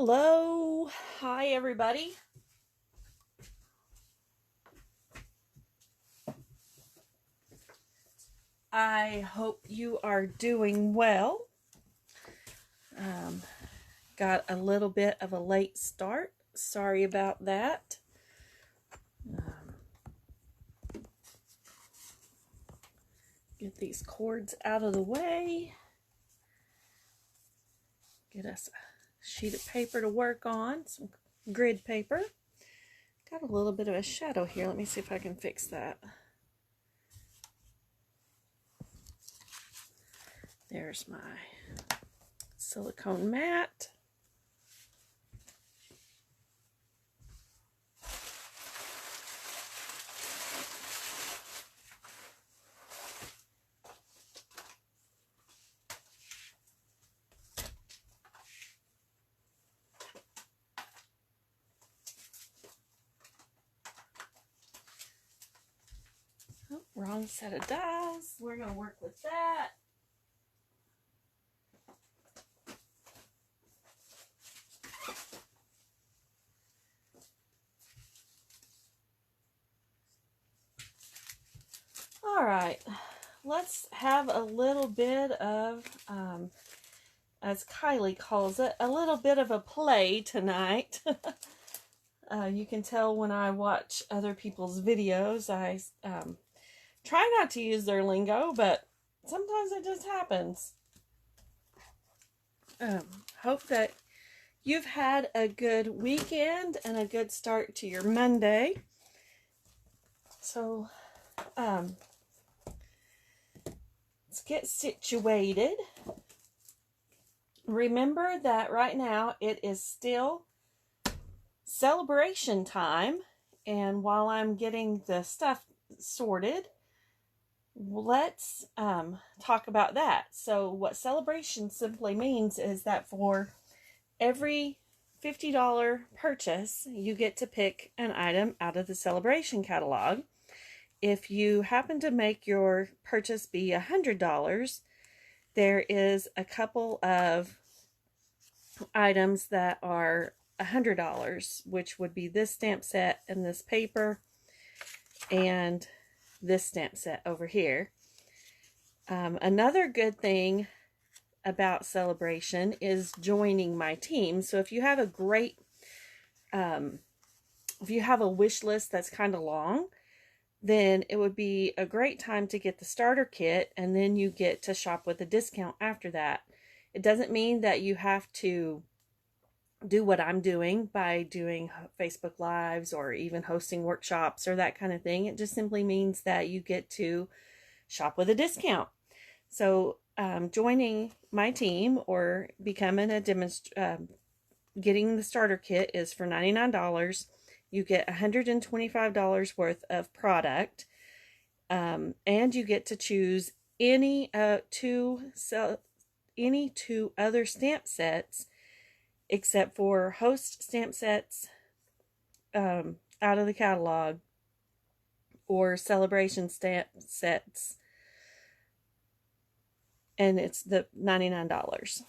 Hello. Hi, everybody. I hope you are doing well. Got a little bit of a late start. Sorry about that. Get these cords out of the way. Get us a sheet of paper to work on, some grid paper. Got a little bit of a shadow here. Let me see if I can fix that. There's my silicone mat. Oh, wrong set of dies. We're going to work with that. All right, let's have a little bit of, as Kylie calls it, a little bit of a play tonight. You can tell when I watch other people's videos, I try not to use their lingo, but sometimes it just happens. Hope that you've had a good weekend and a good start to your Monday. So, let's get situated. Remember that right now it is still celebration time, and while I'm getting the stuff sorted, let's talk about that. So what celebration simply means is that for every $50 purchase, you get to pick an item out of the celebration catalog. If you happen to make your purchase be $100, there is a couple of items that are $100, which would be this stamp set and this paper and this stamp set over here. Another good thing about celebration is joining my team. So if you have a great, if you have a wish list that's kind of long, then it would be a great time to get the starter kit, and then you get to shop with a discount after that. It doesn't mean that you have to do what I'm doing by doing Facebook Lives or even hosting workshops or that kind of thing. It just simply means that you get to shop with a discount. So joining my team or becoming a getting the starter kit is for $99. You get $125 worth of product, and you get to choose any two other stamp sets, except for host stamp sets out of the catalog, or celebration stamp sets, and it's the $99.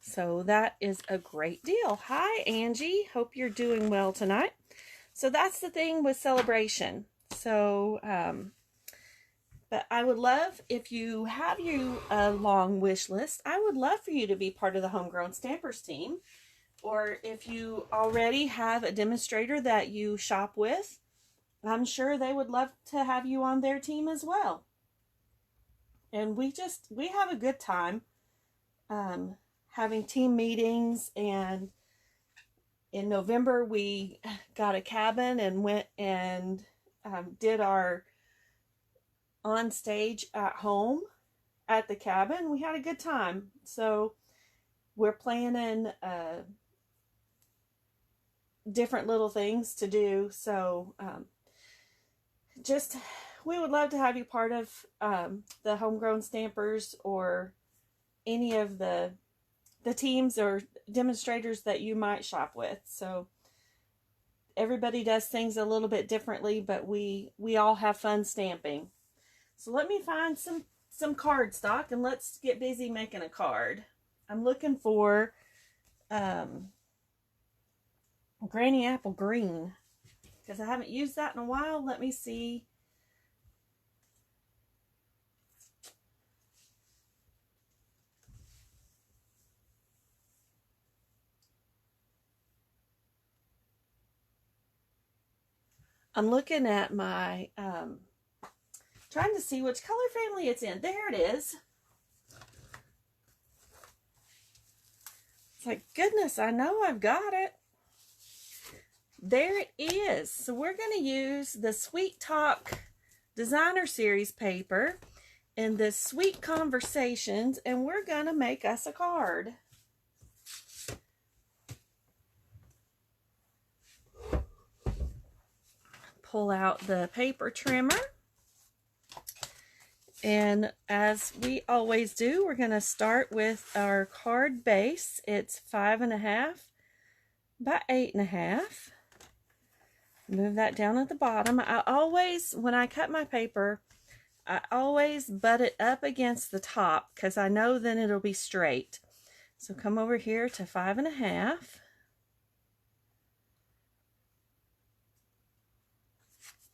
So that is a great deal. Hi, Angie. Hope you're doing well tonight. So that's the thing with celebration. So, but I would love, if you have a long wish list, I would love for you to be part of the Homegrown Stampers team. Or if you already have a demonstrator that you shop with, I'm sure they would love to have you on their team as well. And we have a good time having team meetings, and in November, we got a cabin and went and did our on stage at home at the cabin. We had a good time. So we're planning different little things to do. So we would love to have you part of the Homegrown Stampers or any of the teams or demonstrators that you might shop with. So everybody does things a little bit differently, but we all have fun stamping. So let me find some cardstock and let's get busy making a card. I'm looking for Granny Apple Green, because I haven't used that in a while. Let me see. I'm looking at my, trying to see which color family it's in. There it is. It's like, goodness, I know I've got it. There it is. So we're going to use the Sweet Talk Designer Series paper in this Sweet Conversations, and we're going to make us a card. Pull out the paper trimmer. And as we always do, we're going to start with our card base. It's 5.5 by 8.5. Move that down at the bottom. I always, when I cut my paper, I always butt it up against the top because I know then it'll be straight. So come over here to 5.5.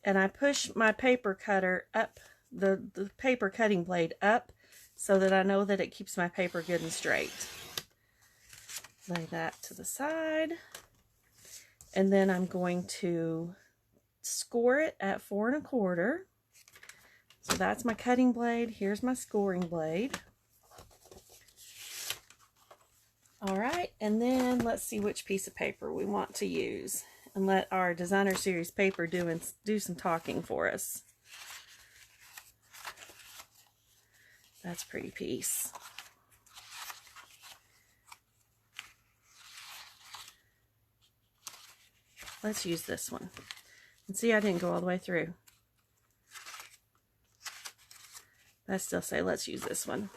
And I push my paper cutter up, the paper cutting blade up, so that I know that it keeps my paper good and straight. Lay that to the side. And then I'm going to score it at 4.25. So that's my cutting blade. Here's my scoring blade. All right, and then let's see which piece of paper we want to use, and let our Designer Series paper do some talking for us. That's a pretty piece. Let's use this one. And see, I didn't go all the way through. I still say let's use this one.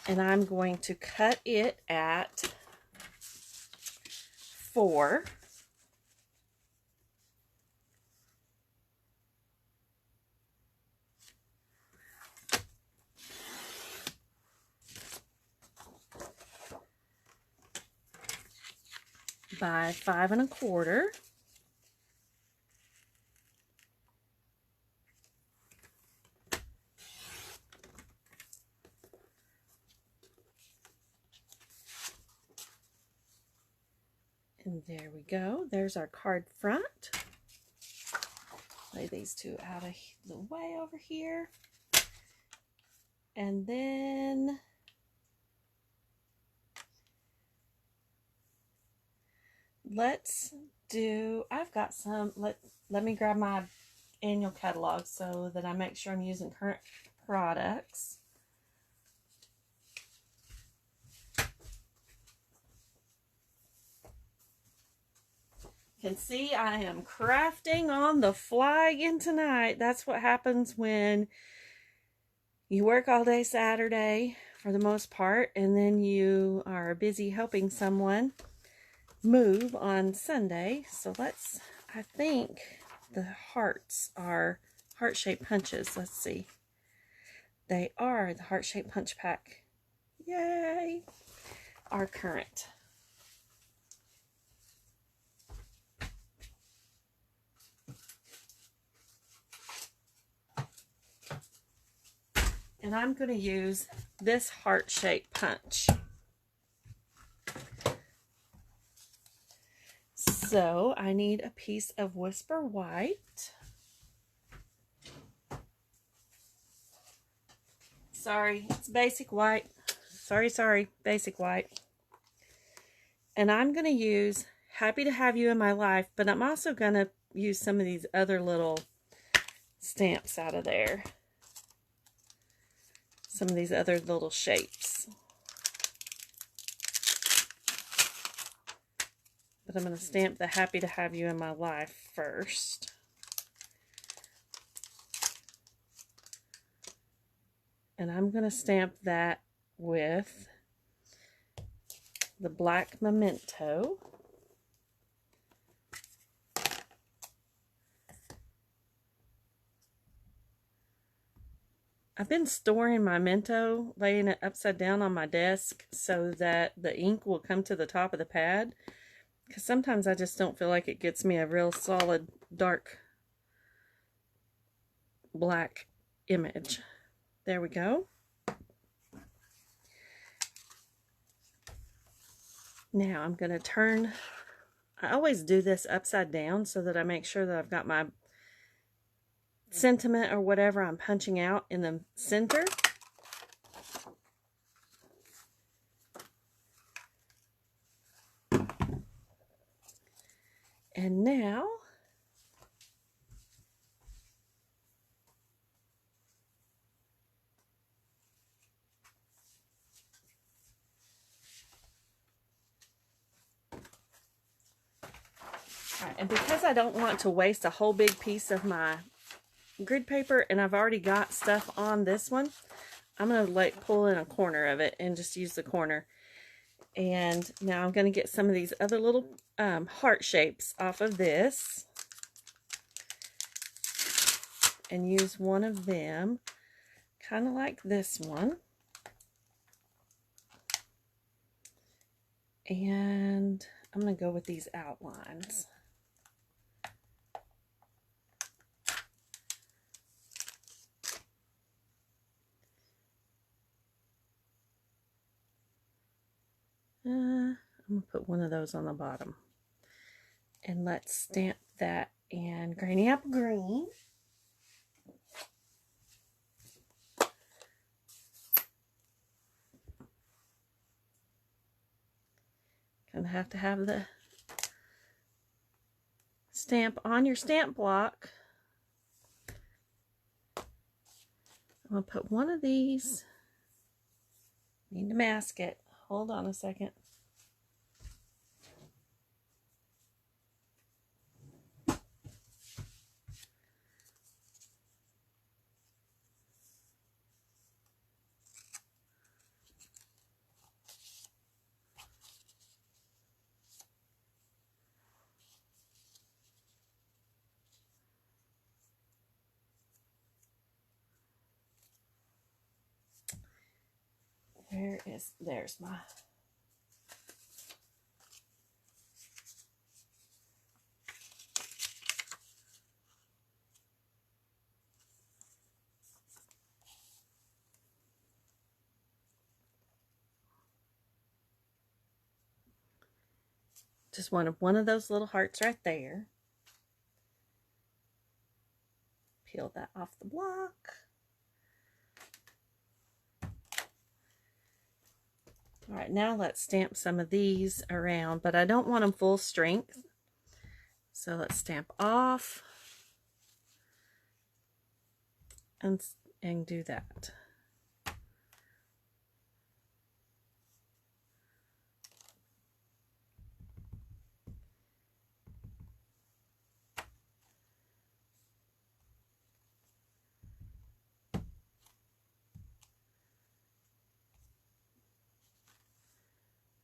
And I'm going to cut it at 4. By 5.25. And there we go. There's our card front. Lay these two out of the way over here. And then let's do, I've got some, let me grab my annual catalog so that I make sure I'm using current products. You can see I am crafting on the fly again tonight. That's what happens when you work all day Saturday for the most part, and then you are busy helping someone move on Sunday. So let's, I think the hearts are heart-shaped punches. Let's see. They are the heart-shaped punch pack. Yay! Are current. And I'm going to use this heart-shaped punch. So I need a piece of Whisper White. Sorry, it's basic white. Sorry, basic white. And I'm going to use Happy to Have You in My Life, but I'm also going to use some of these other little stamps out of there. Some of these other little shapes. But I'm going to stamp the Happy to Have You in My Life first. And I'm going to stamp that with the black Memento. I've been storing my Memento, laying it upside down on my desk so that the ink will come to the top of the pad. Because sometimes I just don't feel like it gets me a real solid, dark, black image. There we go. Now I'm going to turn, I always do this upside down so that I make sure that I've got my sentiment or whatever I'm punching out in the center. And now and because I don't want to waste a whole big piece of my grid paper, and I've already got stuff on this one, I'm going to like pull in a corner of it and just use the corner. And now I'm going to get some of these other little heart shapes off of this and use one of them, kind of like this one. And I'm going to go with these outlines. I'm going to put one of those on the bottom. And let's stamp that in Granny Apple Green. Gonna have to have the stamp on your stamp block. I'm gonna put one of these. Need to mask it. Hold on a second. There's my just one of those little hearts right there. Peel that off the block. All right, now let's stamp some of these around, but I don't want them full strength. So let's stamp off and do that.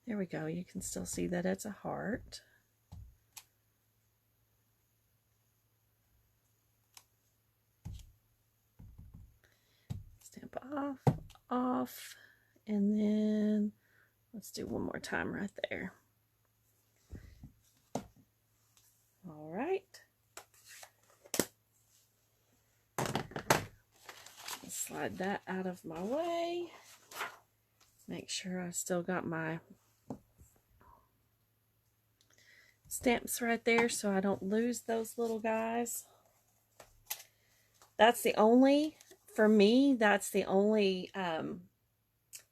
There we go. You can still see that it's a heart. Stamp off, and then let's do one more time right there. All right. Slide that out of my way. Make sure I still got my stamps right there so I don't lose those little guys. That's the only, for me, that's the only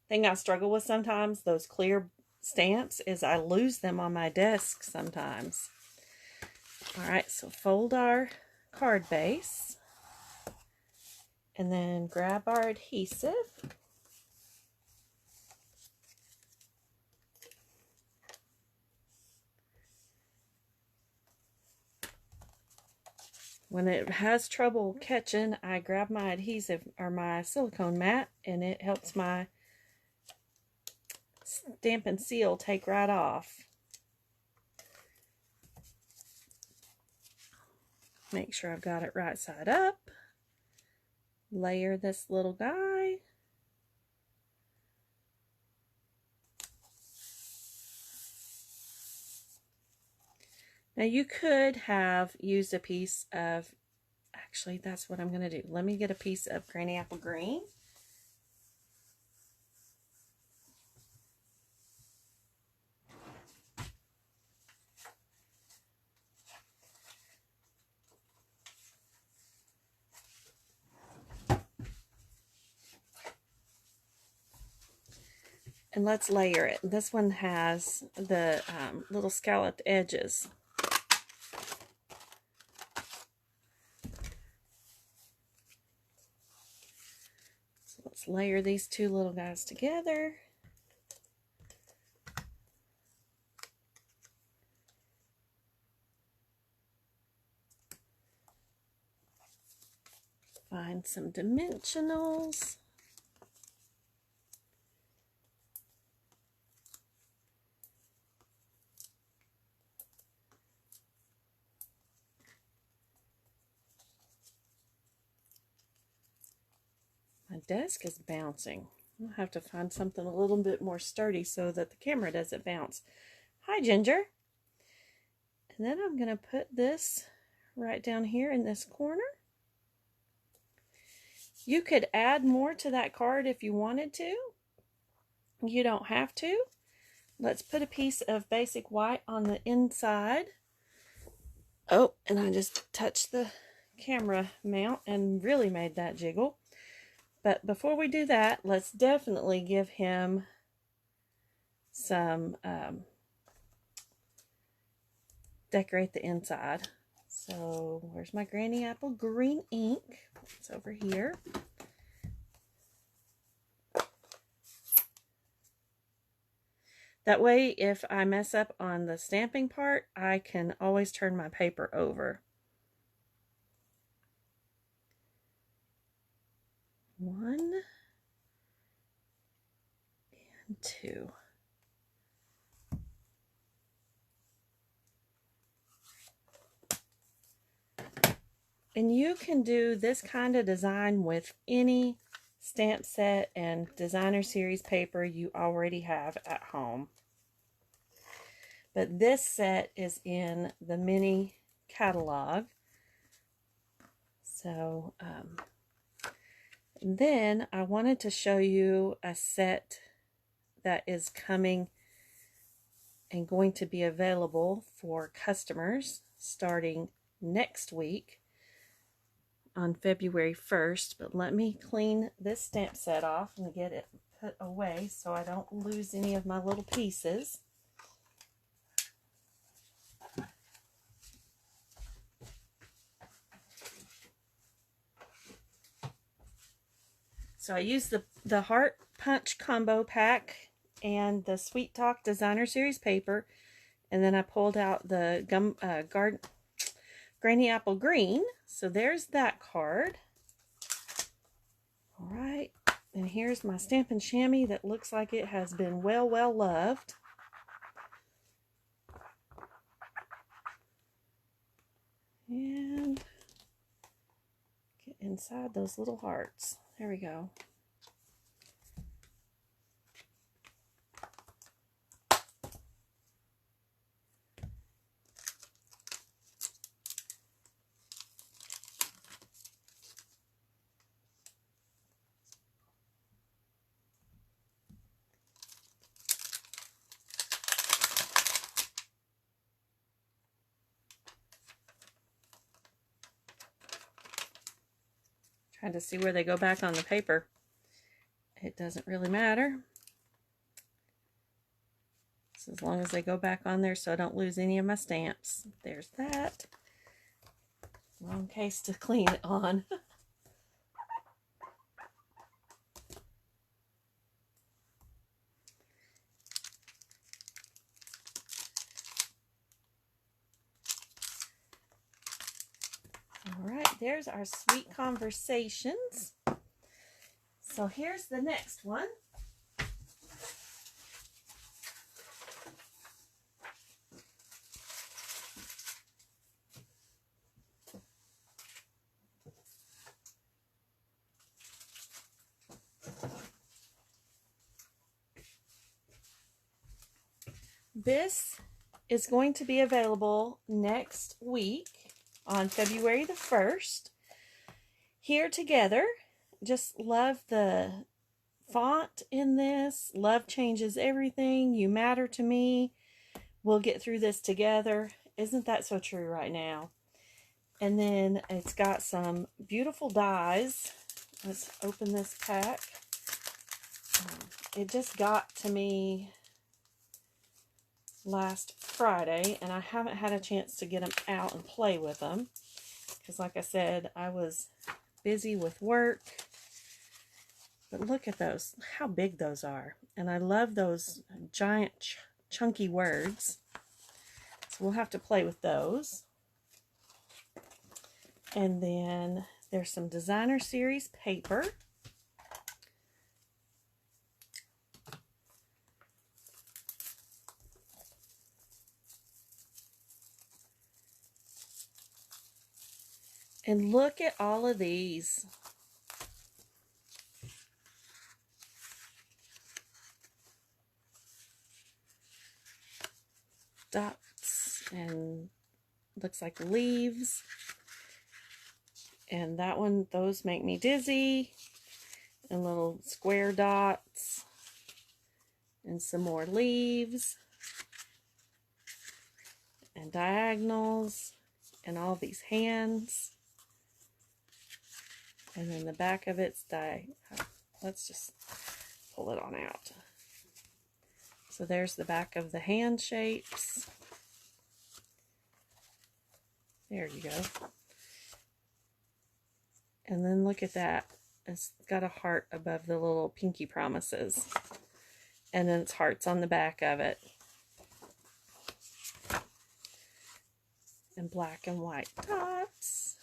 thing I struggle with sometimes, those clear stamps, is I lose them on my desk sometimes. All right, so fold our card base and then grab our adhesive. When it has trouble catching, I grab my adhesive or my silicone mat, and it helps my stamp and seal take right off. Make sure I've got it right side up. layer this little guy. Now you could have used a piece of, actually that's what I'm going to do. Let me get a piece of Granny Apple Green. And let's layer it. This one has the little scalloped edges. So let's layer these two little guys together. Find some dimensionals. My desk is bouncing. I'll have to find something a little bit more sturdy so that the camera doesn't bounce. Hi, Ginger. And then I'm going to put this right down here in this corner. You could add more to that card if you wanted to. You don't have to. Let's put a piece of basic white on the inside. Oh, and I just touched the camera mount and really made that jiggle. But before we do that, let's definitely give him some, decorate the inside. So where's my Granny Apple Green ink? It's over here. That way, if I mess up on the stamping part, I can always turn my paper over. 1 and 2. And you can do this kind of design with any stamp set and designer series paper you already have at home. But this set is in the mini catalog. So then I wanted to show you a set that is coming and going to be available for customers starting next week on February 1st, but let me clean this stamp set off and get it put away so I don't lose any of my little pieces. So I used the Heart Punch Combo Pack and the Sweet Talk Designer Series paper, and then I pulled out the Granny Apple Green. So there's that card. All right, and here's my Stampin' Chamois that looks like it has been well loved. And get inside those little hearts. There we go. Trying to see where they go back on the paper. It doesn't really matter. So as long as they go back on there so I don't lose any of my stamps. There's that. Wrong case to clean it on. All right, there's our Sweet Conversations. So here's the next one. This is going to be available next week on February the 1st. Here Together. Just love the font in this. Love changes everything. You matter to me. We'll get through this together. Isn't that so true right now? And then it's got some beautiful dies. Let's open this pack. It just got to me last Friday, and I haven't had a chance to get them out and play with them. Because like I said, I was busy with work. But look at those, how big those are. And I love those giant chunky words. So we'll have to play with those. And then there's some designer series paper. And look at all of these. Dots and looks like leaves. And that one, those make me dizzy. And little square dots. And some more leaves. And diagonals. And all these hands. And then the back of it's let's just pull it on out. So there's the back of the hand shapes. There you go. And then look at that. It's got a heart above the little pinky promises. And then it's hearts on the back of it. And black and white dots.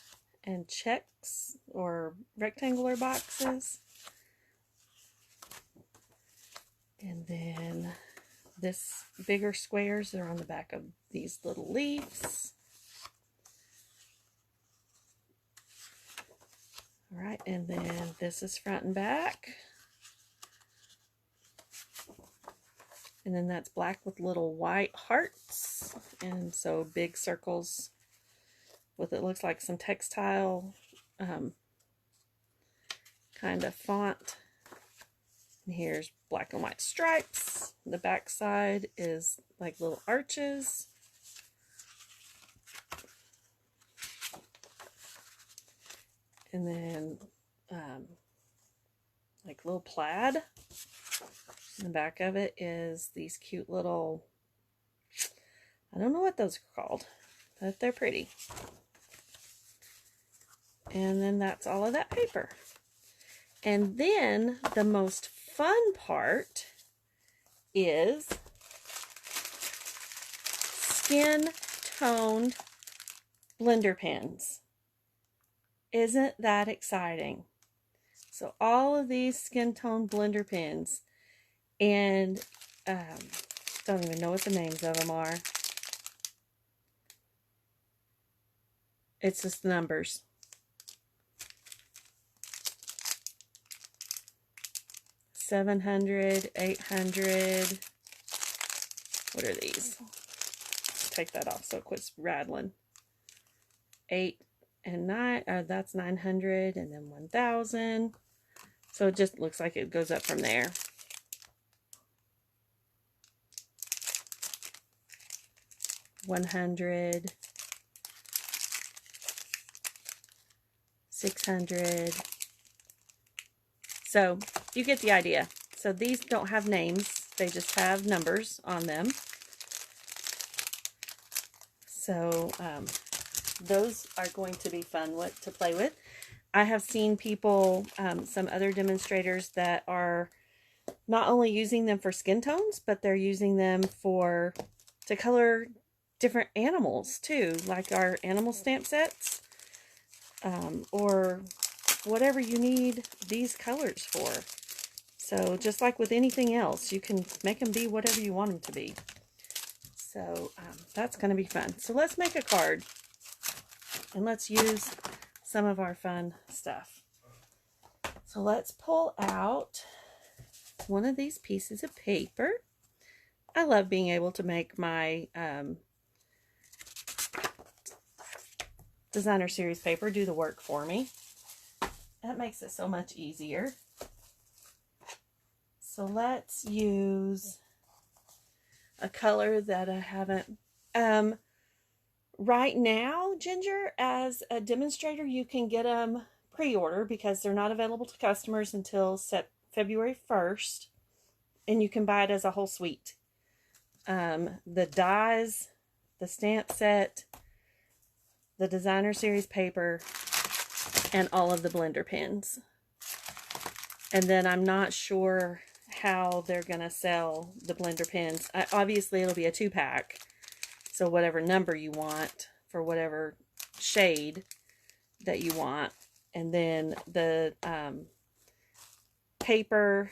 And checks or rectangular boxes. And then this bigger squares are on the back of these little leaves. All right, and then this is front and back. And then that's black with little white hearts. And so big circles with it looks like some textile kind of font. And here's black and white stripes. The back side is like little arches. And then like little plaid. And the back of it is these cute little, I don't know what those are called, but they're pretty. And then that's all of that paper. And then the most fun part is skin-toned blender pens. Isn't that exciting? So all of these skin-toned blender pens, and don't even know what the names of them are. It's just the numbers. 700, 800. What are these? Take that off so it quits rattling. 8 and 9, that's 900, and then 1000. So it just looks like it goes up from there. $100, $600. So you get the idea. So these don't have names, they just have numbers on them. So those are going to be fun to play with. I have seen people, some other demonstrators that are not only using them for skin tones, but they're using them to color different animals too, like our animal stamp sets, or whatever you need these colors for. So just like with anything else, you can make them be whatever you want them to be. So that's going to be fun. So let's make a card and let's use some of our fun stuff. So let's pull out one of these pieces of paper. I love being able to make my designer series paper do the work for me. That makes it so much easier. So let's use a color that I haven't... right now, Ginger, as a demonstrator, you can get them pre-order because they're not available to customers until February 1st. And you can buy it as a whole suite. The dies, the stamp set, the designer series paper, and all of the blender pens. And then I'm not sure how they're going to sell the blender pens. Obviously, it'll be a 2-pack. So whatever number you want for whatever shade that you want. And then the paper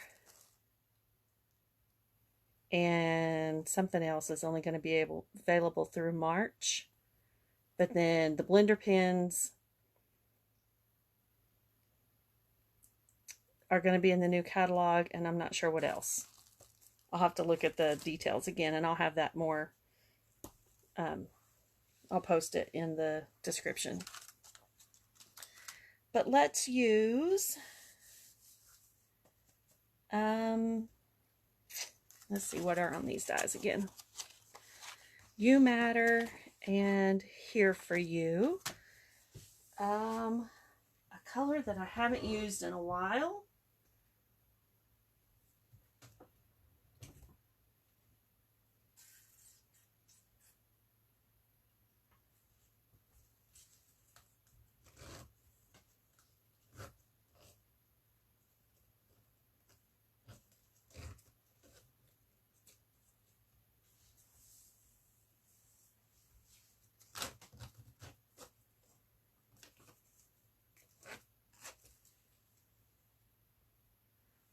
and something else is only going to be available through March. But then the blender pens are going to be in the new catalog, and I'm not sure what else. I'll have to look at the details again, and I'll have that more. I'll post it in the description. But let's use, let's see what are on these dies again. You Matter and Here For You. A color that I haven't used in a while.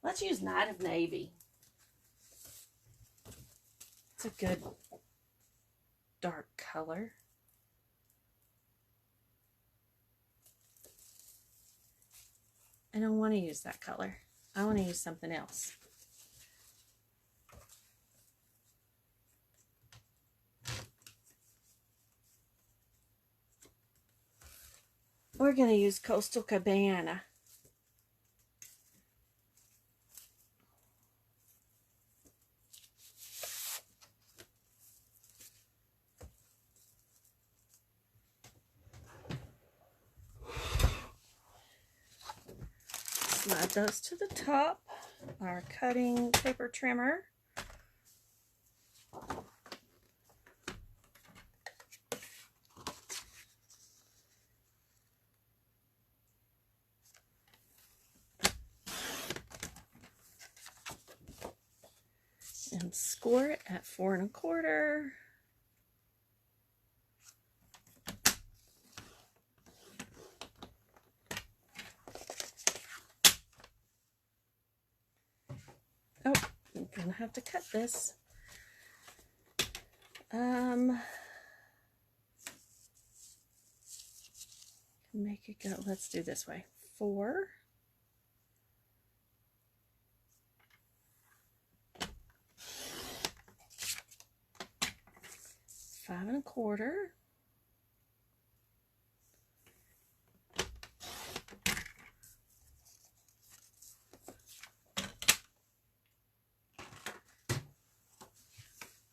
Let's use Night of Navy. It's a good dark color. I don't want to use that color. I want to use something else. We're going to use Coastal Cabana. Slide those to the top. Our cutting paper trimmer. And score it at 4 1/4. Oh, I'm gonna have to cut this. Make it go. Let's do this way. 4. Five and a quarter.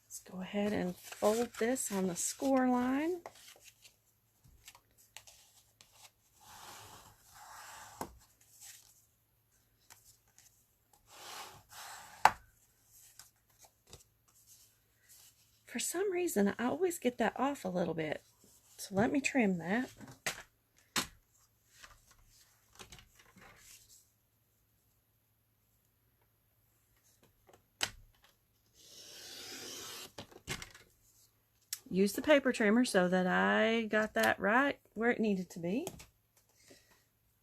Let's go ahead and fold this on the score line. For some reason, I always get that off a little bit. So let me trim that. Use the paper trimmer so that I got that right where it needed to be.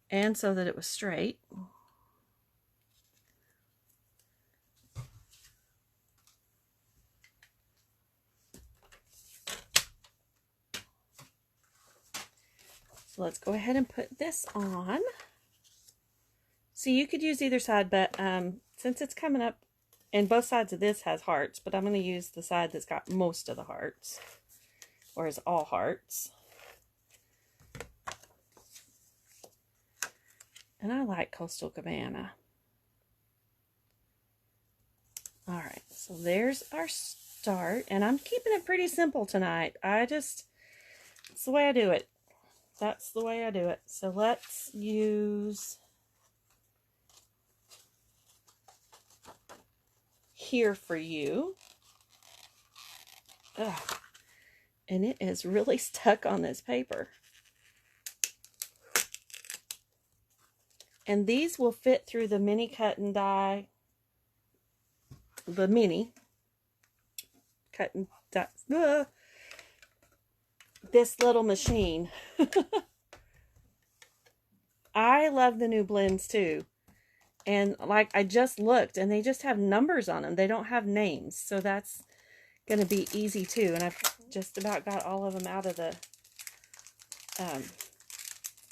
And so that it was straight. So let's go ahead and put this on. So you could use either side, but since it's coming up And both sides of this has hearts, but I'm going to use the side that's got most of the hearts, or is all hearts. And I like Coastal Cabana. All right, so there's our start, and I'm keeping it pretty simple tonight. It's the way I do it. That's the way I do it. So let's use Here for You. Ugh. And it is really stuck on this paper. And these will fit through the mini cut and die, the mini cut and die, this little machine. I love the new blends too. And like I just looked, and they just have numbers on them. They don't have names. So that's going to be easy too. And I've just about got all of them out of the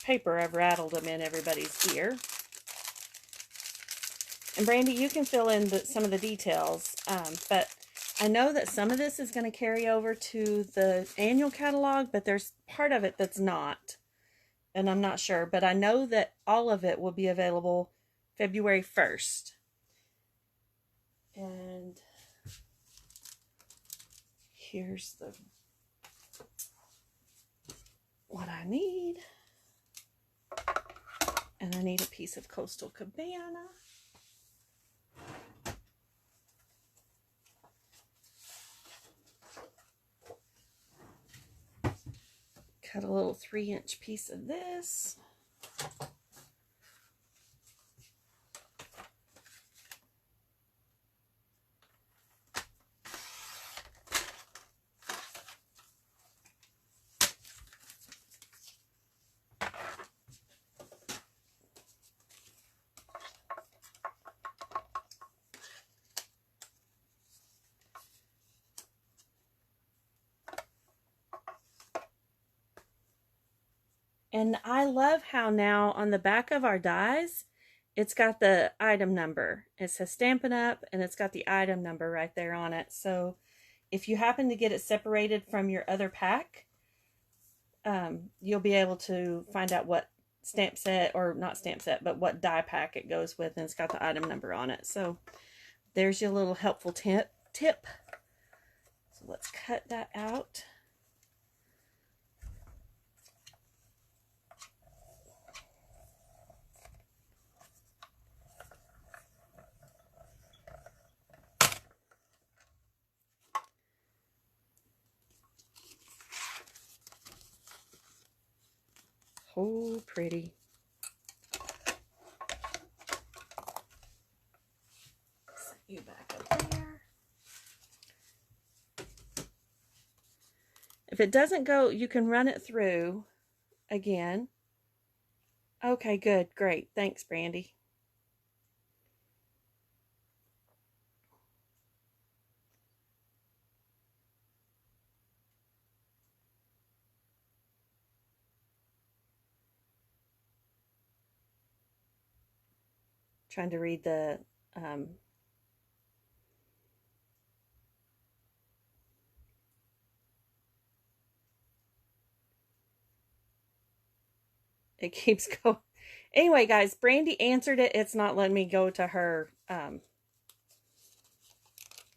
paper. I've rattled them in everybody's ear. And Brandy, you can fill in some of the details. But I know that some of this is going to carry over to the annual catalog, but there's part of it that's not. And I'm not sure. But I know that all of it will be available February 1st. And here's what I need. And I need a piece of Coastal Cabana. Cut a little 3-inch piece of this. And I love how now on the back of our dies, it's got the item number. It says Stampin' Up, and it's got the item number right there on it. So if you happen to get it separated from your other pack, you'll be able to find out what stamp set, or not stamp set, but what die pack it goes with, and it's got the item number on it. So there's your little helpful tip. So let's cut that out. Oh, pretty. Set you back up there. If it doesn't go, you can run it through again. Okay, good, great. Thanks, Brandy. Trying to read the it keeps going. Anyway, guys, Brandy answered it. It's not letting me go to her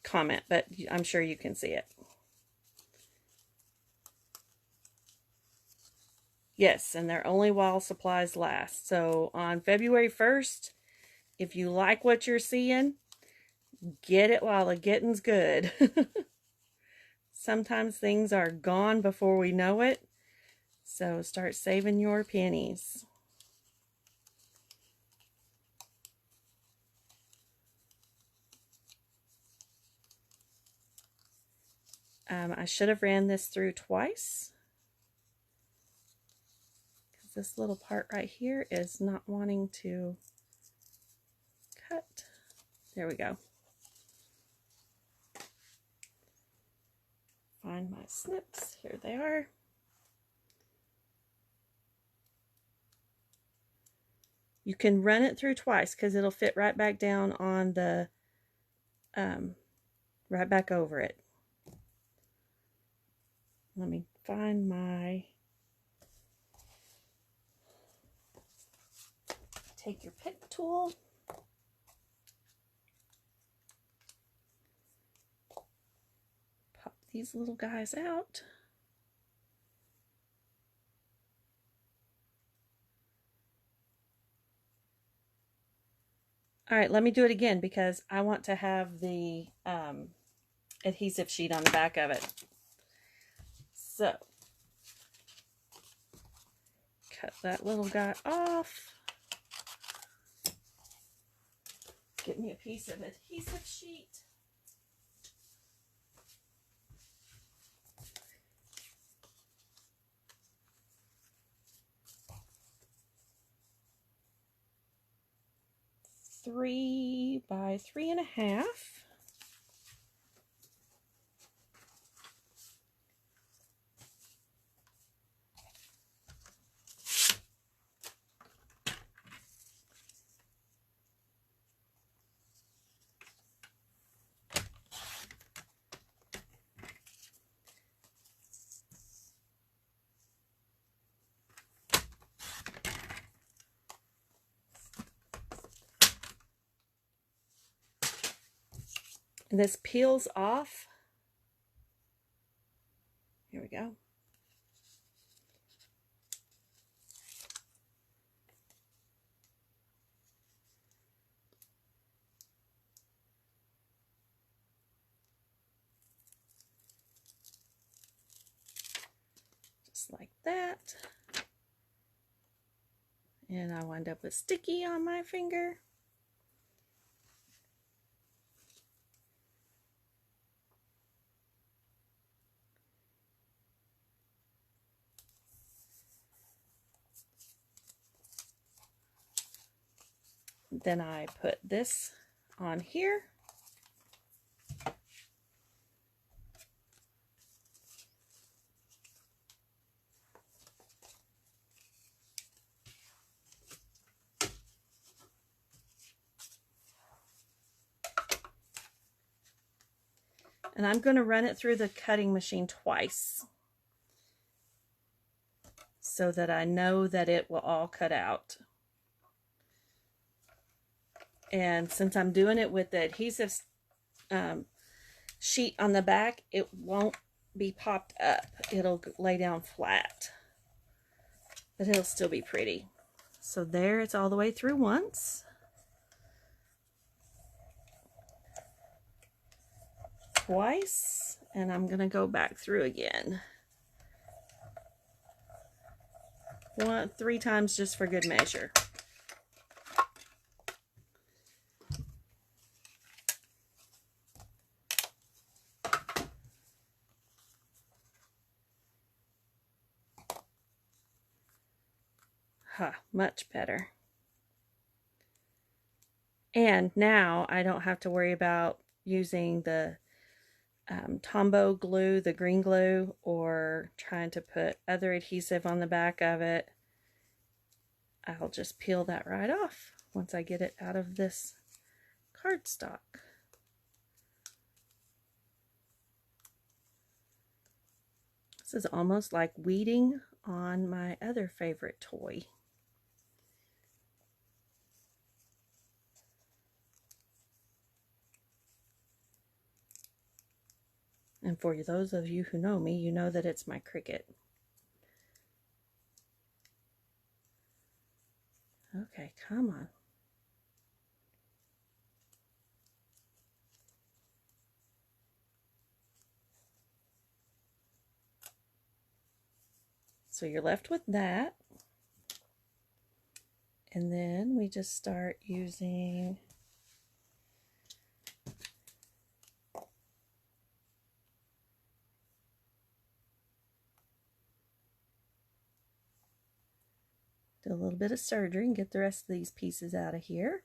comment, but I'm sure you can see it. Yes, and they're only while supplies last. So on February 1st, if you like what you're seeing, get it while the getting's good. Sometimes things are gone before we know it. So start saving your pennies. I should have ran this through twice, because this little part right here is not wanting to cut. There we go. Find my snips. Here they are. You can run it through twice because it'll fit right back down on the right back over it. Let me find my, take your pick tool. Pop these little guys out. All right, let me do it again because I want to have the adhesive sheet on the back of it. So, cut that little guy off. Get me a piece of adhesive sheet. Three by 3.5. And this peels off. Here we go. Just like that. And I wind up with sticky on my finger. Then I put this on here. And I'm going to run it through the cutting machine twice so that I know that it will all cut out. And since I'm doing it with the adhesive sheet on the back, it won't be popped up. It'll lay down flat, but it'll still be pretty. So there, it's all the way through once. Twice, and I'm going to go back through again. 3 times just for good measure. Much better. And now I don't have to worry about using the Tombow glue, the green glue, or trying to put other adhesive on the back of it. I'll just peel that right off once I get it out of this cardstock. This is almost like weeding on my other favorite toy. And for those of you who know me, you know that it's my Cricut. Okay, come on. So you're left with that. And then we just start using do a little bit of surgery and get the rest of these pieces out of here.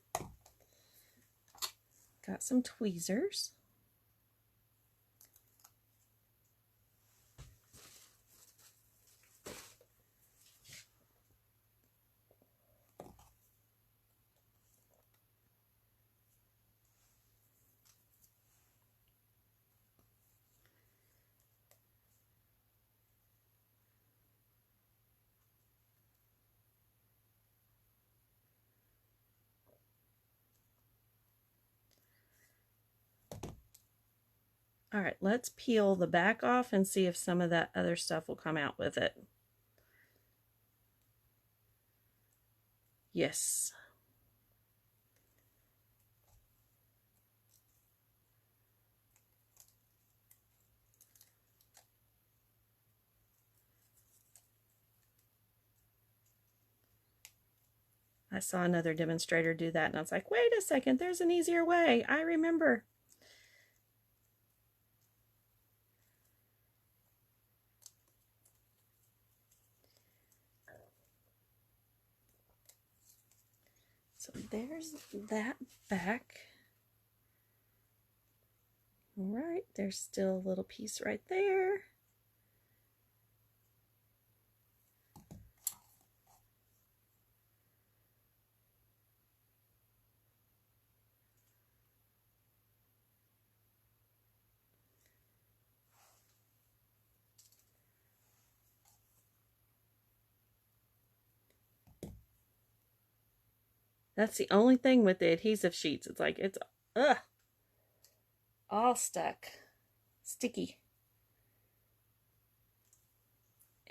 Got some tweezers. All right, let's peel the back off and see if some of that other stuff will come out with it. Yes. I saw another demonstrator do that, and I was like, wait a second, there's an easier way. I remember. So there's that back. All right, there's still a little piece right there. That's the only thing with the adhesive sheets. It's like, it's, all stuck. Sticky.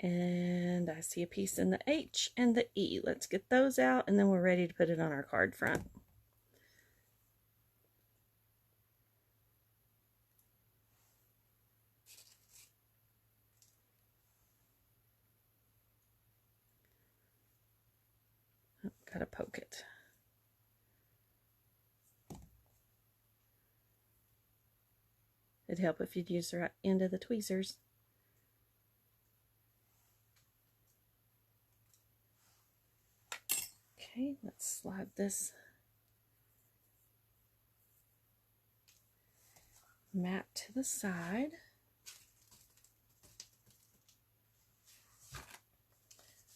And I see a piece in the H and the E. Let's get those out, and then we're ready to put it on our card front. Oh, gotta poke it. It'd help if you'd use the right end of the tweezers. Okay, let's slide this mat to the side.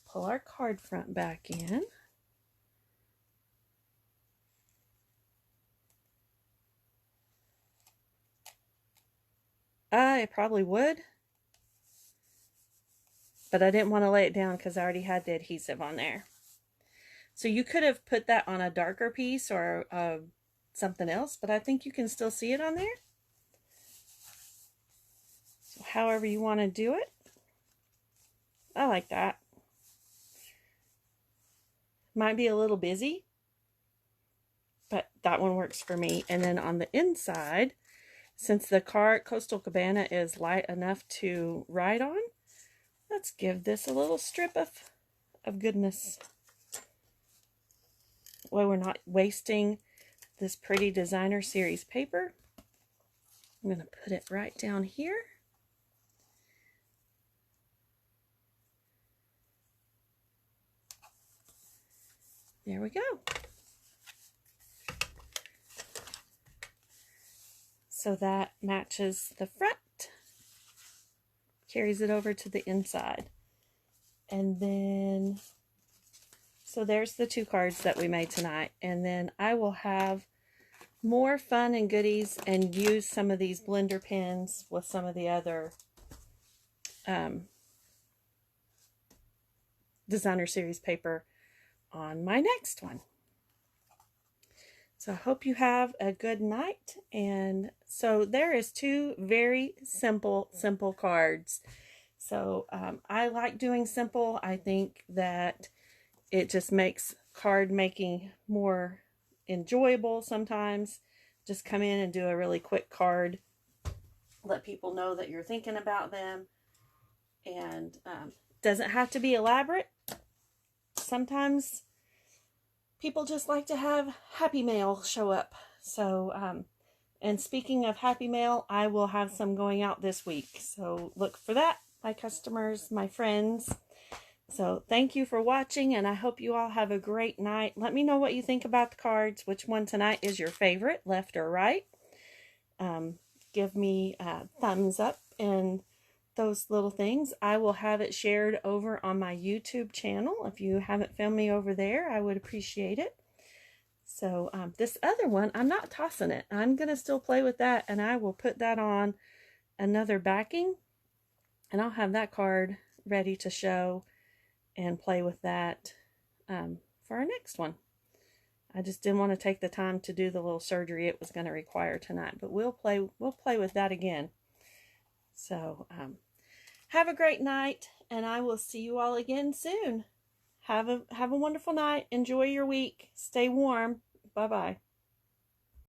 Pull our card front back in. I probably would, but I didn't want to lay it down because I already had the adhesive on there. So you could have put that on a darker piece or something else, but I think you can still see it on there. So however you want to do it. I like that. Might be a little busy, but that one works for me. And then on the inside, since the Coastal Cabana is light enough to ride on, let's give this a little strip of goodness. Well, we're not wasting this pretty designer series paper. I'm going to put it right down here. There we go. So that matches the front, carries it over to the inside. And then, so there's the 2 cards that we made tonight. And then I will have more fun and goodies and use some of these blender pens with some of the other designer series paper on my next one. So I hope you have a good night. And so there is 2 very simple cards. So I like doing simple. I think that it just makes card making more enjoyable sometimes. Just come in and do a really quick card. Let people know that you're thinking about them. And doesn't have to be elaborate. Sometimes people just like to have happy mail show up. So, and speaking of happy mail, I will have some going out this week. So look for that, my customers, my friends. So thank you for watching, and I hope you all have a great night. Let me know what you think about the cards, which one tonight is your favorite, left or right. Give me a thumbs up and those little things. I will have it shared over on my YouTube channel. If you haven't found me over there, I would appreciate it. So this other one, I'm not tossing it. I'm going to still play with that, and I will put that on another backing, and I'll have that card ready to show and play with that for our next one. I just didn't want to take the time to do the little surgery it was going to require tonight, but we'll play with that again. So have a great night, and I will see you all again soon. Have a wonderful night. Enjoy your week. Stay warm. Bye-bye.